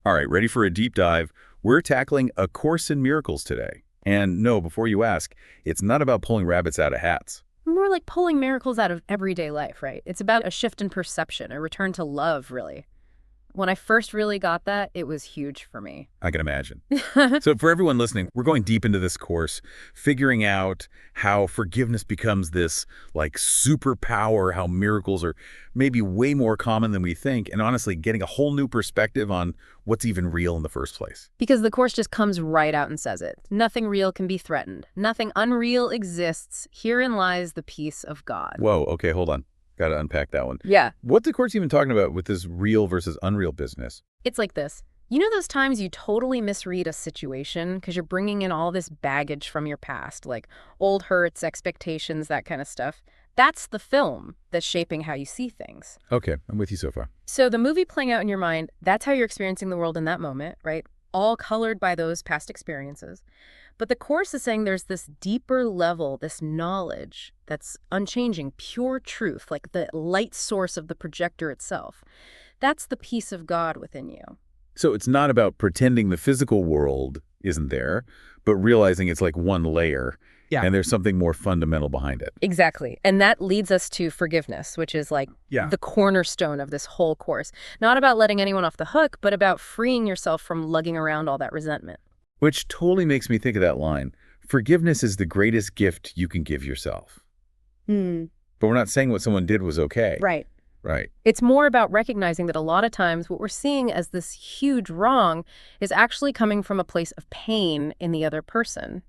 All right, ready for a deep dive? We're tackling A Course in Miracles today. And no, before you ask, it's not about pulling rabbits out of hats. More like pulling miracles out of everyday life, right? It's about a shift in perception, a return to love, really. When I first really got that, it was huge for me. I can imagine. So for everyone listening, we're going deep into this course, figuring out how forgiveness becomes this like superpower, how miracles are maybe way more common than we think, and honestly, getting a whole new perspective on what's even real in the first place. Because the Course just comes right out and says it. Nothing real can be threatened. Nothing unreal exists. Herein lies the peace of God. Whoa, okay, hold on. Got to unpack that one. Yeah. What's the Course even talking about with this real versus unreal business? It's like this. You know those times you totally misread a situation because you're bringing in all this baggage from your past, like old hurts, expectations, that kind of stuff? That's the film that's shaping how you see things. Okay, I'm with you so far. So the movie playing out in your mind, that's how you're experiencing the world in that moment, right? All colored by those past experiences. But the Course is saying there's this deeper level, this knowledge that's unchanging, pure truth, like the light source of the projector itself. That's the peace of God within you. So it's not about pretending the physical world isn't there, but realizing it's like one layer, and there's something more fundamental behind it. Exactly. And that leads us to forgiveness, which is like the cornerstone of this whole course. Not about letting anyone off the hook, but about freeing yourself from lugging around all that resentment. Which totally makes me think of that line, forgiveness is the greatest gift you can give yourself. But we're not saying what someone did was okay. Right. Right. It's more about recognizing that a lot of times what we're seeing as this huge wrong is actually coming from a place of pain in the other person.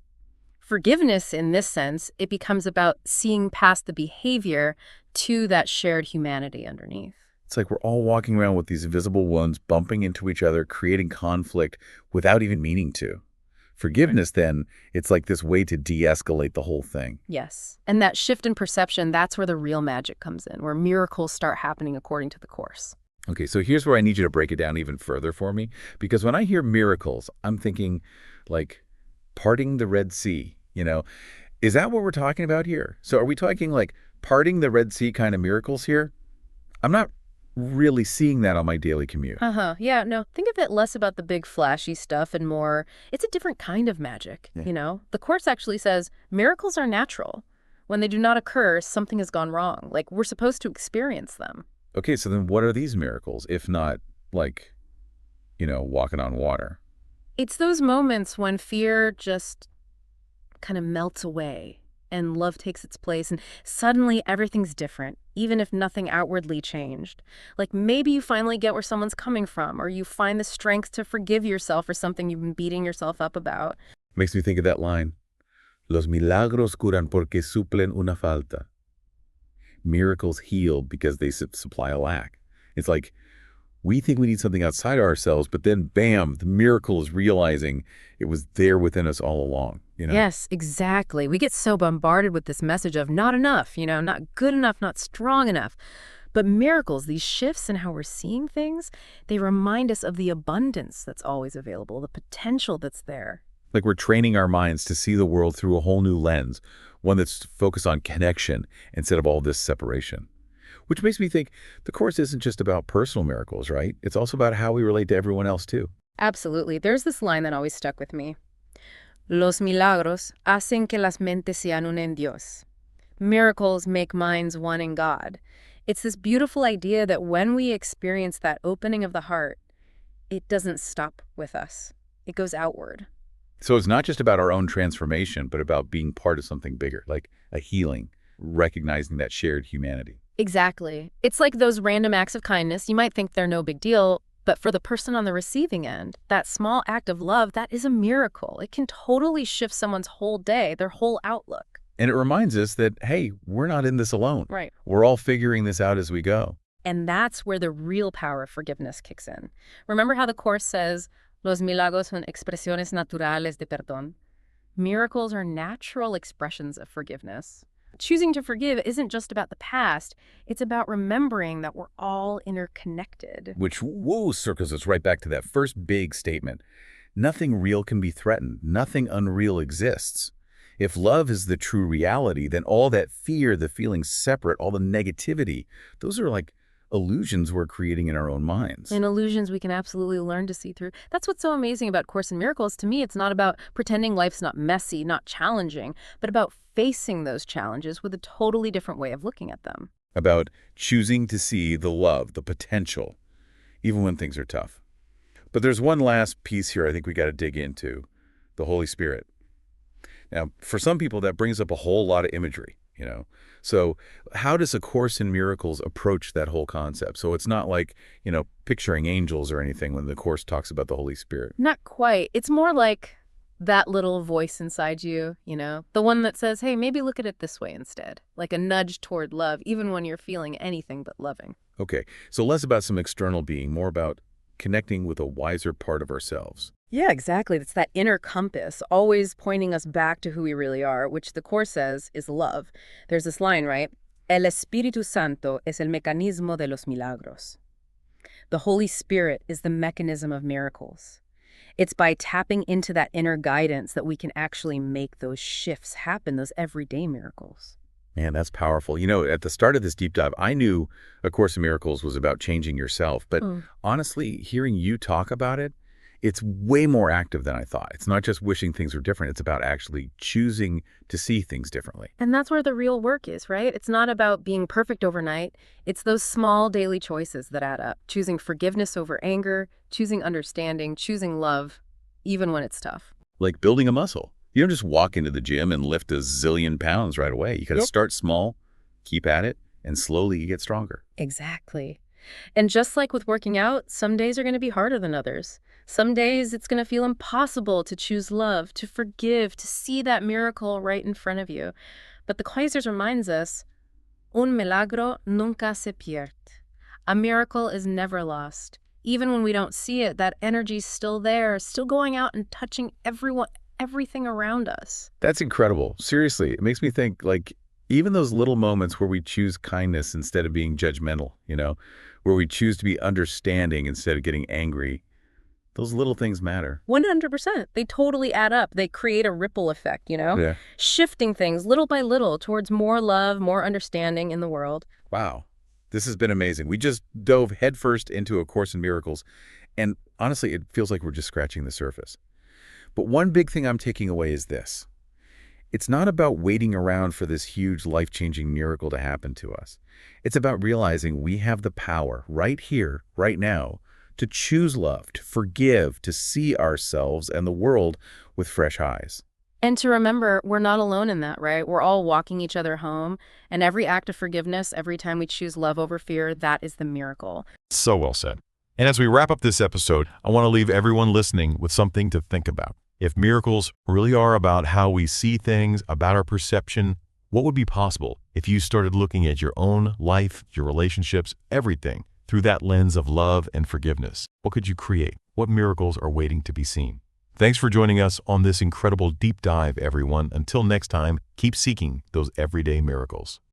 Forgiveness, in this sense, it becomes about seeing past the behavior to that shared humanity underneath. It's like we're all walking around with these invisible wounds, bumping into each other, creating conflict without even meaning to. Forgiveness, then, it's like this way to de-escalate the whole thing. Yes. And that shift in perception, that's where the real magic comes in, where miracles start happening according to the Course. Okay, so here's where I need you to break it down even further for me, because when I hear miracles, I'm thinking like parting the Red Sea, Is that what we're talking about here? So are we talking like parting the Red Sea kind of miracles here? I'm not really seeing that on my daily commute. Yeah, no, think of it less about the big flashy stuff and more, it's a different kind of magic, The Course actually says miracles are natural. When they do not occur, something has gone wrong. Like, we're supposed to experience them. Okay, so then what are these miracles, if not like, walking on water? It's those moments when fear just kind of melts away and love takes its place, and suddenly everything's different, even if nothing outwardly changed. Like maybe you finally get where someone's coming from, or you find the strength to forgive yourself for something you've been beating yourself up about. Makes me think of that line, Los milagros curan porque suplen una falta. Miracles heal because they supply a lack. It's like we think we need something outside of ourselves, but then bam, the miracle is realizing it was there within us all along. Yes, exactly. We get so bombarded with this message of not enough, not good enough, not strong enough. But miracles, these shifts in how we're seeing things, they remind us of the abundance that's always available, the potential that's there. Like we're training our minds to see the world through a whole new lens, one that's focused on connection instead of all this separation. Which makes me think the Course isn't just about personal miracles, right? It's also about how we relate to everyone else too. Absolutely. There's this line that always stuck with me. Los milagros hacen que las mentes se unan en Dios. Miracles make minds one in God. It's this beautiful idea that when we experience that opening of the heart, it doesn't stop with us. It goes outward. So it's not just about our own transformation, but about being part of something bigger, like a healing, recognizing that shared humanity. Exactly. It's like those random acts of kindness. You might think they're no big deal, but for the person on the receiving end, that small act of love, that is a miracle. It can totally shift someone's whole day, their whole outlook. And it reminds us that, hey, we're not in this alone. Right. We're all figuring this out as we go. And that's where the real power of forgiveness kicks in. Remember how the Course says, Los milagros son expresiones naturales de perdón. Miracles are natural expressions of forgiveness. Choosing to forgive isn't just about the past. It's about remembering that we're all interconnected. Which, circles us right back to that first big statement. Nothing real can be threatened. Nothing unreal exists. If love is the true reality, then all that fear, the feeling separate, all the negativity, those are like illusions we're creating in our own minds. And illusions we can absolutely learn to see through. That's what's so amazing about Course in Miracles. To me, it's not about pretending life's not messy, not challenging, but about facing those challenges with a totally different way of looking at them. About choosing to see the love, the potential, even when things are tough. But there's one last piece here I think we got to dig into, the Holy Spirit. Now, for some people, that brings up a whole lot of imagery, you know. So how does A Course in Miracles approach that whole concept? So it's not like, picturing angels or anything when the Course talks about the Holy Spirit. Not quite. It's more like that little voice inside you, the one that says, hey, maybe look at it this way instead, like a nudge toward love, even when you're feeling anything but loving. Okay, so less about some external being, more about connecting with a wiser part of ourselves. Yeah, exactly. It's that inner compass, always pointing us back to who we really are, which the Course says is love. There's this line, right? El Espíritu Santo es el mecanismo de los milagros. The Holy Spirit is the mechanism of miracles. It's by tapping into that inner guidance that we can actually make those shifts happen, those everyday miracles. Man, that's powerful. At the start of this deep dive, I knew A Course in Miracles was about changing yourself. But honestly, hearing you talk about it, it's way more active than I thought. It's not just wishing things were different. It's about actually choosing to see things differently. And that's where the real work is, right? It's not about being perfect overnight. It's those small daily choices that add up. Choosing forgiveness over anger, choosing understanding, choosing love, even when it's tough. Like building a muscle. You don't just walk into the gym and lift a zillion pounds right away. You got to start small, keep at it, and slowly you get stronger. Exactly. And just like with working out, some days are going to be harder than others. Some days it's going to feel impossible to choose love, to forgive, to see that miracle right in front of you. But the Kaiser reminds us, un milagro nunca se pierde. A miracle is never lost. Even when we don't see it, that energy's still there, still going out and touching everything around us. That's incredible. Seriously, it makes me think, even those little moments where we choose kindness instead of being judgmental, where we choose to be understanding instead of getting angry, those little things matter. 100%. They totally add up. They create a ripple effect, Yeah. Shifting things little by little towards more love, more understanding in the world. Wow. This has been amazing. We just dove headfirst into A Course in Miracles, and honestly, it feels like we're just scratching the surface. But one big thing I'm taking away is this. It's not about waiting around for this huge life-changing miracle to happen to us. It's about realizing we have the power right here, right now, to choose love, to forgive, to see ourselves and the world with fresh eyes. And to remember, we're not alone in that, right? We're all walking each other home, and every act of forgiveness, every time we choose love over fear, that is the miracle. So well said. And as we wrap up this episode, I want to leave everyone listening with something to think about. If miracles really are about how we see things, about our perception, what would be possible if you started looking at your own life, your relationships, everything through that lens of love and forgiveness? What could you create? What miracles are waiting to be seen? Thanks for joining us on this incredible deep dive, everyone. Until next time, keep seeking those everyday miracles.